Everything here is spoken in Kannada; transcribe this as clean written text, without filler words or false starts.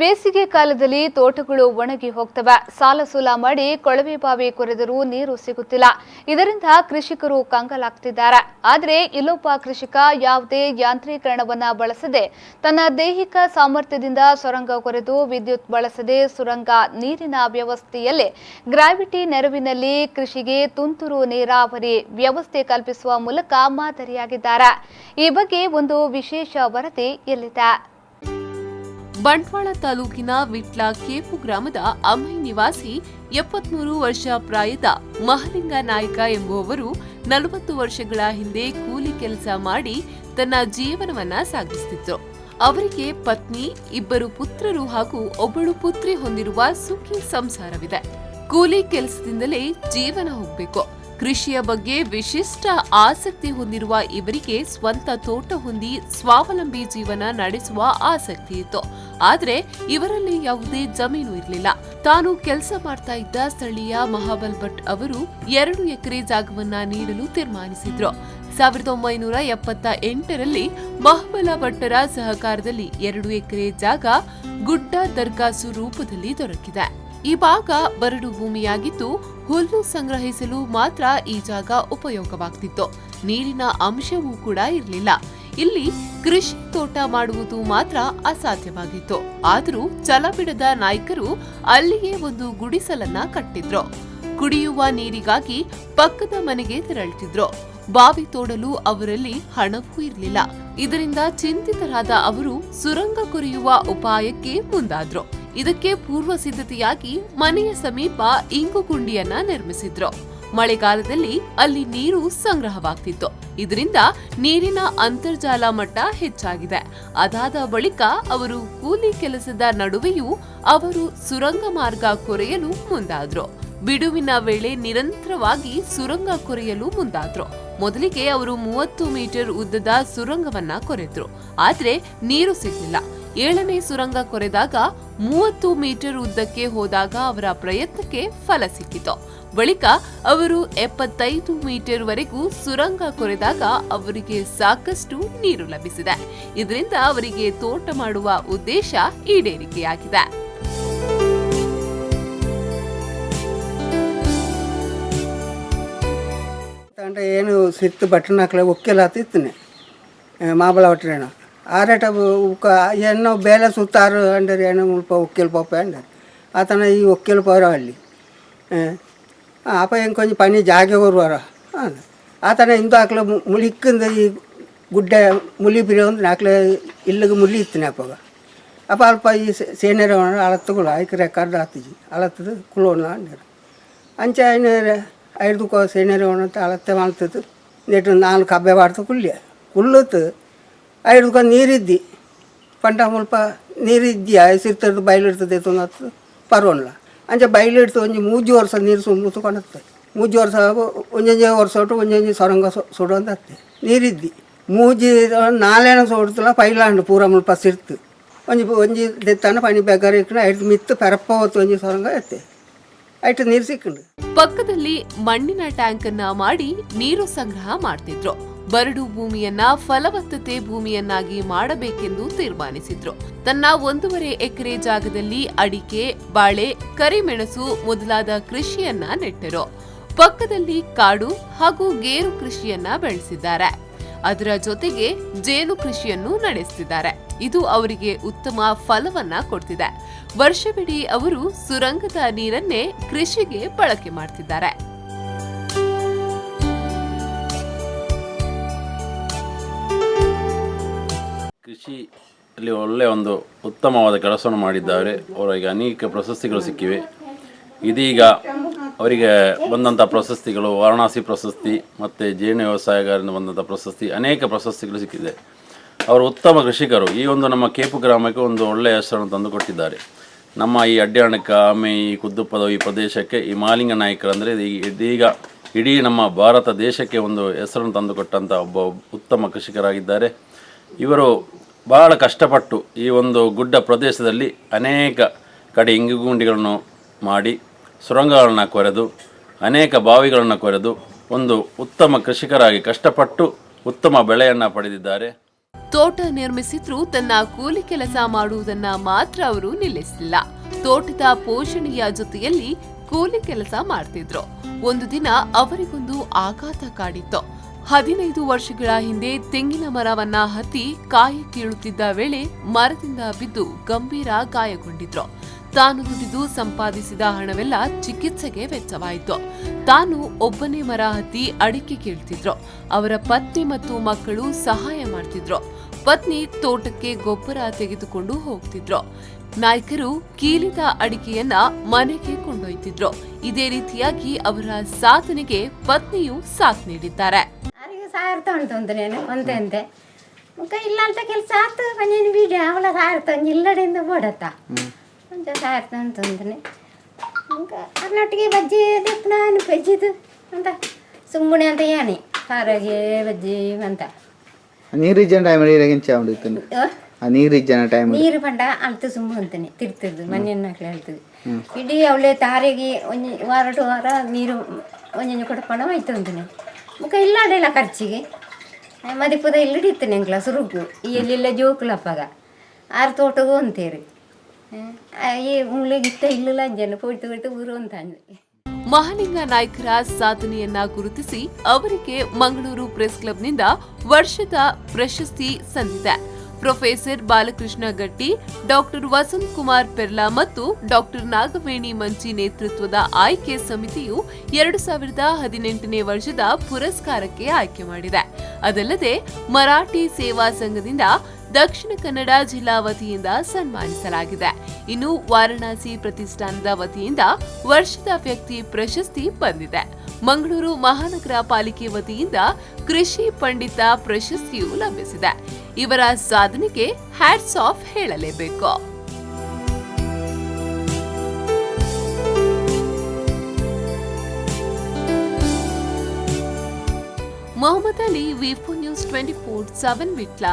ಬೇಸಿಗೆ ಕಾಲದಲ್ಲಿ ತೋಟಗಳು ಒಣಗಿ ಹೋಗ್ತವೆ. ಸಾಲ ಸೂಲ ಮಾಡಿ ಕೊಳವೆ ಬಾವಿ ಕೊರೆದರೂ ನೀರು ಸಿಗುತ್ತಿಲ್ಲ. ಇದರಿಂದ ಕೃಷಿಕರು ಕಂಗಾಲಾಗ್ತಿದ್ದಾರೆ. ಆದರೆ ಇಲ್ಲೊಬ್ಬ ಕೃಷಿಕ ಯಾವುದೇ ಯಾಂತ್ರೀಕರಣವನ್ನ ಬಳಸದೆ ತನ್ನ ದೈಹಿಕ ಸಾಮರ್ಥ್ಯದಿಂದ ಸುರಂಗ ಕೊರೆದು ವಿದ್ಯುತ್ ಬಳಸದೆ ಸುರಂಗ ನೀರಿನ ವ್ಯವಸ್ಥೆಯಲ್ಲಿ ಗ್ರಾವಿಟಿ ನೆರವಿನಲ್ಲಿ ಕೃಷಿಗೆ ತುಂತುರು ನೀರಾವರಿ ವ್ಯವಸ್ಥೆ ಕಲ್ಪಿಸುವ ಮೂಲಕ ಮಾದರಿಯಾಗಿದ್ದಾರೆ. ಈ ಬಗ್ಗೆ ಒಂದು ವಿಶೇಷ ವರದಿ ಇಲ್ಲಿದೆ. ಬಂಟ್ವಾಳ ತಾಲೂಕಿನ ವಿಟ್ಲ ಕೇಪು ಗ್ರಾಮದ ಅಮೈ ನಿವಾಸಿ 73 ವರ್ಷ ಪ್ರಾಯದ ಮಹಲಿಂಗ ನಾಯ್ಕ ಎಂಬುವವರು 40 ವರ್ಷಗಳ ಹಿಂದೆ ಕೂಲಿ ಕೆಲಸ ಮಾಡಿ ತನ್ನ ಜೀವನವನ್ನ ಸಾಗಿಸುತ್ತಿದ್ರು. ಅವರಿಗೆ ಪತ್ನಿ, 2 ಪುತ್ರರು ಹಾಗೂ 1 ಪುತ್ರಿ ಹೊಂದಿರುವ ಸುಖಿ ಸಂಸಾರವಿದೆ. ಕೂಲಿ ಕೆಲಸದಿಂದಲೇ ಜೀವನ ಹೋಗಬೇಕು. ಕೃಷಿಯ ಬಗ್ಗೆ ವಿಶಿಷ್ಟ ಆಸಕ್ತಿ ಹೊಂದಿರುವ ಇವರಿಗೆ ಸ್ವಂತ ತೋಟ ಹೊಂದಿ ಸ್ವಾವಲಂಬಿ ಜೀವನ ನಡೆಸುವ ಆಸಕ್ತಿ ಇತ್ತು. ಆದರೆ ಇವರಲ್ಲಿ ಯಾವುದೇ ಜಮೀನು ಇರಲಿಲ್ಲ. ತಾನು ಕೆಲಸ ಮಾಡ್ತಾ ಇದ್ದ ಸ್ಥಳೀಯ ಮಹಾಬಲ್ ಭಟ್ ಅವರು 2 ಎಕರೆ ಜಾಗವನ್ನ ನೀಡಲು ತೀರ್ಮಾನಿಸಿದ್ರು. 1978ರಲ್ಲಿ ಮಹಾಬಲ ಭಟ್ಟರ ಸಹಕಾರದಲ್ಲಿ 2 ಎಕರೆ ಜಾಗ ಗುಡ್ಡ ದರ್ಗಾಸು ರೂಪದಲ್ಲಿ ದೊರಕಿದೆ. ಈ ಭಾಗ ಬರಡು ಭೂಮಿಯಾಗಿದ್ದು ಹುಲ್ಲು ಸಂಗ್ರಹಿಸಲು ಮಾತ್ರ ಈ ಜಾಗ ಉಪಯೋಗವಾಗ್ತಿತ್ತು. ನೀರಿನ ಅಂಶವೂ ಕೂಡ ಇರಲಿಲ್ಲ. ಇಲ್ಲಿ ಕೃಷಿ ತೋಟ ಮಾಡುವುದು ಮಾತ್ರ ಅಸಾಧ್ಯವಾಗಿತ್ತು. ಆದರೂ ಛಲಬಿಡದ ನಾಯ್ಕರು ಅಲ್ಲಿಯೇ ಒಂದು ಗುಡಿಸಲನ್ನ ಕಟ್ಟಿದ್ರು. ಕುಡಿಯುವ ನೀರಿಗಾಗಿ ಪಕ್ಕದ ಮನೆಗೆ ತೆರಳುತ್ತಿದ್ರು. ಬಾವಿ ತೋಡಲು ಅವರಲ್ಲಿ ಹಣವೂ ಇರಲಿಲ್ಲ. ಇದರಿಂದ ಚಿಂತಿತರಾದ ಅವರು ಸುರಂಗ ಕೊರೆಯುವ ಉಪಾಯಕ್ಕೆ ಮುಂದಾದ್ರು. ಇದಕ್ಕೆ ಪೂರ್ವ ಸಿದ್ಧತೆಯಾಗಿ ಮನೆಯ ಸಮೀಪ ಇಂಗು ಗುಂಡಿಯನ್ನ ನಿರ್ಮಿಸಿದ್ರು. ಮಳೆಗಾಲದಲ್ಲಿ ಅಲ್ಲಿ ನೀರು ಸಂಗ್ರಹವಾಗ್ತಿತ್ತು. ಇದರಿಂದ ನೀರಿನ ಅಂತರ್ಜಾಲ ಮಟ್ಟ ಹೆಚ್ಚಾಗಿದೆ. ಅದಾದ ಬಳಿಕ ಅವರು ಕೂಲಿ ಕೆಲಸದ ನಡುವೆಯೂ ಅವರು ಸುರಂಗ ಮಾರ್ಗ ಕೊರೆಯಲು ಮುಂದಾದ್ರು. ಬಿಡುವಿನ ವೇಳೆ ನಿರಂತರವಾಗಿ ಸುರಂಗ ಕೊರೆಯಲು ಮುಂದಾದ್ರು. ಮೊದಲಿಗೆ ಅವರು 30 ಮೀಟರ್ ಉದ್ದದ ಸುರಂಗವನ್ನ ಕೊರೆದ್ರು. ಆದ್ರೆ ನೀರು ಸಿಗಲಿಲ್ಲ. 7ನೇ ಸುರಂಗ ಕೊರೆದಾಗ 30 ಮೀಟರ್ ಉದ್ದಕ್ಕೆ ಹೋದಾಗ ಅವರ ಪ್ರಯತ್ನಕ್ಕೆ ಫಲ ಸಿಕ್ಕಿತು. ಬಳಿಕ ಅವರು 75 ಮೀಟರ್ ವರೆಗೂ ಸುರಂಗ ಕೊರೆದಾಗ ಅವರಿಗೆ ಸಾಕಷ್ಟು ನೀರು ಲಭಿಸಿದೆ. ಇದರಿಂದ ಅವರಿಗೆ ತೋಟ ಮಾಡುವ ಉದ್ದೇಶ ಈಡೇರಿಕೆಯಾಗಿದೆ. ಏನು ಸಿತ್ತು ಬಟನ್ ಹಾಕಲ ಒಕ್ಕೆಲ್ಲ ಹತ್ತಿತ್ತನೆ ಮಾಬಲ ಹೊಟ್ಟರೇಣ ಆರೇಟ ಎನ್ನೋ ಬೇಲೆ ಸುತ್ತಾರು ಅಂಡರ್ ಎಣ್ಣೆ ಮುಲ್ಪ ಒಕ್ಕೆಲ್ ಪಾಪ ಅಂಡರ್ ಆತನ ಈ ಒಕ್ಕೆಲ್ ಪವರ ಅಲ್ಲಿ ಅಪ್ಪ ಹೆಂಗೆ ಕೊಂಚ ಪನಿ ಜಾಗೆ ಬರುವಾರ ಆತನ ಇಂದು ಹಾಕ್ಲ ಮುಲಿಕ್ಕಿಂದ ಈ ಗುಡ್ಡ ಮುಲಿ ಬಿರಿ ಅಂದ್ರೆ ಹಾಕ್ಲೆ ಇಲ್ಲಿಗೆ ಮುಲಿ ಇತ್ತನೆ ಅಪ್ಪಾಗ ಅಪ್ಪ ಅಲ್ಪ ಈ ಸೇನೆರ ಅಳತ್ತಗಳು ಆಯ್ಕೆ ರೆಕಾರ್ಡ್ ಆಗ್ತಿದ್ವಿ ಅಳತ್ತದು ಕುಳೋಣ ಅಂಡರ್ ಅಂಚ ಐದು ಸೇನೆರ ಅಂತ ಅಳತ್ತೆ ಮಾಡ್ತದ್ದು ನೆಟ್ಟು 4 ಕಬ್ಬೆ ಬಾಡ್ತು ಕುಳ್ಳತ್ತು 5 ನೀರಿದ್ದಿ ಪಂಡ ಮುಲ್ಪ ನೀರಿದ್ದಿಯಾ ಸಿರ್ತದ್ದು ಬಯಲಿಡ್ತದೆ ತೊಂದತ್ತು ಪರವಲ್ಲ ಅಂಚೆ ಬಯಲಿಡ್ತು ಒಂಜಿ 3 ವರ್ಷ ನೀರು ಸುಮ್ಮತು ಕೊಣತ್ತೆ 3 ವರ್ಷ ಒಂಜೊಂಜೆ ವರ್ಷ ಒಟ್ಟು ಒಂಜೊಂಜಿ ಸೊರಂಗ ಸುಡೋಂದತ್ತೆ ನೀರಿದ್ದಿ 3 4 ಸೋಡ್ತಲ್ಲ ಪೈಲಾಂಡು ಪೂರ ಮುಲ್ಪ ಸಿರ್ತು ಒಂಜಿ ದೆತ್ತಾನ ಪನಿ ಬೆಗರ್ ಇಕ್ಕಣ 5 ಮಿತ್ತು ಪೆರಪ್ಪ ಹೊತ್ತು ಒಂಜಿ ಸೊರಂಗ ಎತ್ತೆ ಐಟು ನೀರು ಸಿಕ್ಕಂಡು. ಪಕ್ಕದಲ್ಲಿ ಮಣ್ಣಿನ ಟ್ಯಾಂಕ್ ಅನ್ನ ಮಾಡಿ ನೀರು ಸಂಗ್ರಹ ಮಾಡ್ತಿದ್ರು. ಬರಡು ಭೂಮಿಯನ್ನ ಫಲವತ್ತತೆ ಭೂಮಿಯನ್ನಾಗಿ ಮಾಡಬೇಕೆಂದು ತೀರ್ಮಾನಿಸಿದ್ರು. ತನ್ನ 1.5 ಎಕರೆ ಜಾಗದಲ್ಲಿ ಅಡಿಕೆ, ಬಾಳೆ, ಕರಿಮೆಣಸು ಮೊದಲಾದ ಕೃಷಿಯನ್ನ ನೆಟ್ಟರು. ಪಕ್ಕದಲ್ಲಿ ಕಾಡು ಹಾಗೂ ಗೇರು ಕೃಷಿಯನ್ನ ಬೆಳೆಸಿದ್ದಾರೆ. ಅದರ ಜೊತೆಗೆ ಜೇನು ಕೃಷಿಯನ್ನು ನಡೆಸುತ್ತಿದ್ದಾರೆ. ಇದು ಅವರಿಗೆ ಉತ್ತಮ ಫಲವನ್ನ ಕೊಡ್ತಿದೆ. ವರ್ಷವಿಡೀ ಅವರು ಸುರಂಗದ ನೀರನ್ನೇ ಕೃಷಿಗೆ ಬಳಕೆ ಮಾಡ್ತಿದ್ದಾರೆ. ಕೃಷಿಯಲ್ಲಿ ಒಳ್ಳೆಯ ಒಂದು ಉತ್ತಮವಾದ ಕೆಲಸವನ್ನು ಮಾಡಿದ್ದಾರೆ. ಅವರಿಗೆ ಅನೇಕ ಪ್ರಶಸ್ತಿಗಳು ಸಿಕ್ಕಿವೆ. ಇದೀಗ ಅವರಿಗೆ ಬಂದಂಥ ಪ್ರಶಸ್ತಿಗಳು ವಾರಣಾಸಿ ಪ್ರಶಸ್ತಿ ಮತ್ತು ಜೇನು ವ್ಯವಸಾಯಗಾರರಿಂದ ಬಂದಂಥ ಪ್ರಶಸ್ತಿ, ಅನೇಕ ಪ್ರಶಸ್ತಿಗಳು ಸಿಕ್ಕಿದೆ. ಅವರು ಉತ್ತಮ ಕೃಷಿಕರು. ಈ ಒಂದು ನಮ್ಮ ಕೇಪು ಗ್ರಾಮಕ್ಕೆ ಒಂದು ಒಳ್ಳೆಯ ಹೆಸರನ್ನು ತಂದುಕೊಟ್ಟಿದ್ದಾರೆ. ನಮ್ಮ ಈ ಅಡ್ಯಾಣಕ ಆಮೆ ಈ ಕುದ್ದುಪ್ಪದ ಈ ಪ್ರದೇಶಕ್ಕೆ ಈ ಮಹಲಿಂಗ ನಾಯ್ಕರು ಅಂದರೆ ಇದೀಗ ಇಡೀ ನಮ್ಮ ಭಾರತ ದೇಶಕ್ಕೆ ಒಂದು ಹೆಸರನ್ನು ತಂದುಕೊಟ್ಟಂಥ ಒಬ್ಬ ಉತ್ತಮ ಕೃಷಿಕರಾಗಿದ್ದಾರೆ. ಇವರು ಬಹಳ ಕಷ್ಟಪಟ್ಟು ಈ ಒಂದು ಗುಡ್ಡ ಪ್ರದೇಶದಲ್ಲಿ ಅನೇಕ ಕಡೆ ಇಂಗುಗುಂಡಿಗಳನ್ನು ಮಾಡಿ ಸುರಂಗಗಳನ್ನು ಕೊರೆದು ಅನೇಕ ಬಾವಿಗಳನ್ನು ಕೊರೆದು ಒಂದು ಉತ್ತಮ ಕೃಷಿಕರಾಗಿ ಕಷ್ಟಪಟ್ಟು ಉತ್ತಮ ಬೆಳೆಯನ್ನು ಪಡೆದಿದ್ದಾರೆ. ತೋಟ ನಿರ್ಮಿಸಿದ್ರೂ ತನ್ನ ಕೂಲಿ ಕೆಲಸ ಮಾಡುವುದನ್ನ ಮಾತ್ರ ಅವರು ನಿಲ್ಲಿಸಲಿಲ್ಲ. ತೋಟದ ಪೋಷಣೆಯ ಜೊತೆಯಲ್ಲಿ ಕೂಲಿ ಕೆಲಸ ಮಾಡ್ತಿದ್ರು. ಒಂದು ದಿನ ಅವರಿಗೊಂದು ಆಘಾತ ಕಾಡಿತ್ತು. 15 ವರ್ಷಗಳ ಹಿಂದೆ ತೆಂಗಿನ ಮರವನ್ನ ಹತ್ತಿ ಕಾಯಿ ಕೀಳುತ್ತಿದ್ದ ವೇಳೆ ಮರದಿಂದ ಬಿದ್ದು ಗಂಭೀರ ಗಾಯಗೊಂಡಿದ್ರು. ತಾನು ದುಡಿದು ಸಂಪಾದಿಸಿದ ಹಣವೆಲ್ಲ ಚಿಕಿತ್ಸೆಗೆ ವೆಚ್ಚವಾಯಿತು. ತಾನು ಒಬ್ಬನೇ ಮರ ಹತ್ತಿ ಅಡಿಕೆ ಕೀಳ್ತಿದ್ರು. ಅವರ ಪತ್ನಿ ಮತ್ತು ಮಕ್ಕಳು ಸಹಾಯ ಮಾಡ್ತಿದ್ರು. ಪತ್ನಿ ತೋಟಕ್ಕೆ ಗೊಬ್ಬರ ತೆಗೆದುಕೊಂಡು ಹೋಗ್ತಿದ್ರು. ನಾಯ್ಕರು ಕೀಲಿದ ಅಡಿಕೆಯನ್ನ ಮನೆಗೆ ಕೊಂಡೊಯ್ತಿದ್ರು. ಇದೇ ರೀತಿಯಾಗಿ ಅವರ ಸಾಧನೆಗೆ ಪತ್ನಿಯು ಸಾಥ್ ನೀಡಿದ್ದಾರೆ. ಇಲ್ಲಂತ ಕೆಲಸ ಆತು ಪಂಜೇನು ಬೀಡ ಅವಳ ಸಾರ್ತಾನೆ ಇಲ್ಲಡೆಯಿಂದ ಬೋಡತ್ತ ಅಂತ ಸಾರ್ತ ಅಂತಂದ್ರೆ ಅರ್ನೊಟ್ಟಿಗೆ ಬಜ್ಜಿ ನಾನು ಬಜ್ಜಿದು ಅಂತ ಸುಮ್ಮನೆ ಅಂತ ಏನಿ ಸಾರಾಗೆ ಬಜ್ಜಿ ಅಂತ ನೀರಿಜ್ಜನ ಟೈಮ್ ನೀರು ಪಂಡ ಅಳ್ತು ಸುಮ್ಮ ಅಂತಾನೆ ತಿರ್ತಿದ್ದು ಮನೆಯನ್ನ ಹೇಳ್ತದೆ ಇಡೀ ಅವಳೆ ತಾರೆಗೆ ಒಂಜಿ ವಾರ 2 ವಾರ ನೀರು ಒಂಜಿ ಕೊಡಪಣ ಆಯ್ತು ಅಂತಾನೆ ಮುಖ ಇಲ್ಲಾಡೆಲ್ಲ ಖರ್ಚಿಗೆ ಮದಿಪದ ಇಲ್ಲಿಡಿತ್ತೇನೆ ಅಂಕ್ಲ ಸುರುಕು ಈ ಎಲ್ಲೆಲ್ಲ ಜೋಕುಲಪ್ಪಗ 6 ತೋಟಗೂ ಅಂತೇರಿ ಈ ಮುಳ್ಳಿಗಿತ್ತ ಇಲ್ಲಿಲ್ಲ ಜನ ಪೋಯ್ತು ಊರು ಅಂತ ಅಂದ್ವಿ. ಮಹಾಲಿಂಗ ನಾಯ್ಕರ ಸಾಧನೆಯನ್ನ ಗುರುತಿಸಿ ಅವರಿಗೆ ಮಂಗಳೂರು ಪ್ರೆಸ್ ಕ್ಲಬ್ನಿಂದ ವರ್ಷದ ಪ್ರಶಸ್ತಿ ಸಂದಿದೆ. ಪ್ರೊಫೆಸರ್ ಬಾಲಕೃಷ್ಣ ಗಟ್ಟಿ, ಡಾಕ್ಟರ್ ವಸಂತ್ ಕುಮಾರ್ ಪೆರ್ಲಾ ಮತ್ತು ಡಾಕ್ಟರ್ ನಾಗವೇಣಿ ಮಂಚಿ ನೇತೃತ್ವದ ಆಯ್ಕೆ ಸಮಿತಿಯು 2018ನೇ ವರ್ಷದ ಪುರಸ್ಕಾರಕ್ಕೆ ಆಯ್ಕೆ ಮಾಡಿದೆ. ಅದಲ್ಲದೆ ಮರಾಠಿ ಸೇವಾ ಸಂಘದಿಂದ ದಕ್ಷಿಣ ಕನ್ನಡ ಜಿಲ್ಲಾ ವತಿಯಿಂದ ಸನ್ಮಾನಿಸಲಾಗಿದೆ. ಇನ್ನು ವಾರಣಾಸಿ ಪ್ರತಿಷ್ಠಾನದ ವತಿಯಿಂದ ವರ್ಷದ ವ್ಯಕ್ತಿ ಪ್ರಶಸ್ತಿ ಬಂದಿದೆ. ಮಂಗಳೂರು ಮಹಾನಗರ ಪಾಲಿಕೆ ವತಿಯಿಂದ ಕೃಷಿ ಪಂಡಿತ ಪ್ರಶಸ್ತಿಯೂ ಲಭಿಸಿದೆ. ಇವರ ಸಾಧನೆಗೆ ಹ್ಯಾಟ್ಸ್ ಆಫ್ ಹೇಳಲೇಬೇಕು. ಮೊಹಮ್ಮದ್ ಅಲಿ, ವಿ4 ನ್ಯೂಸ್ 24/7 ವಿಟ್ಲ.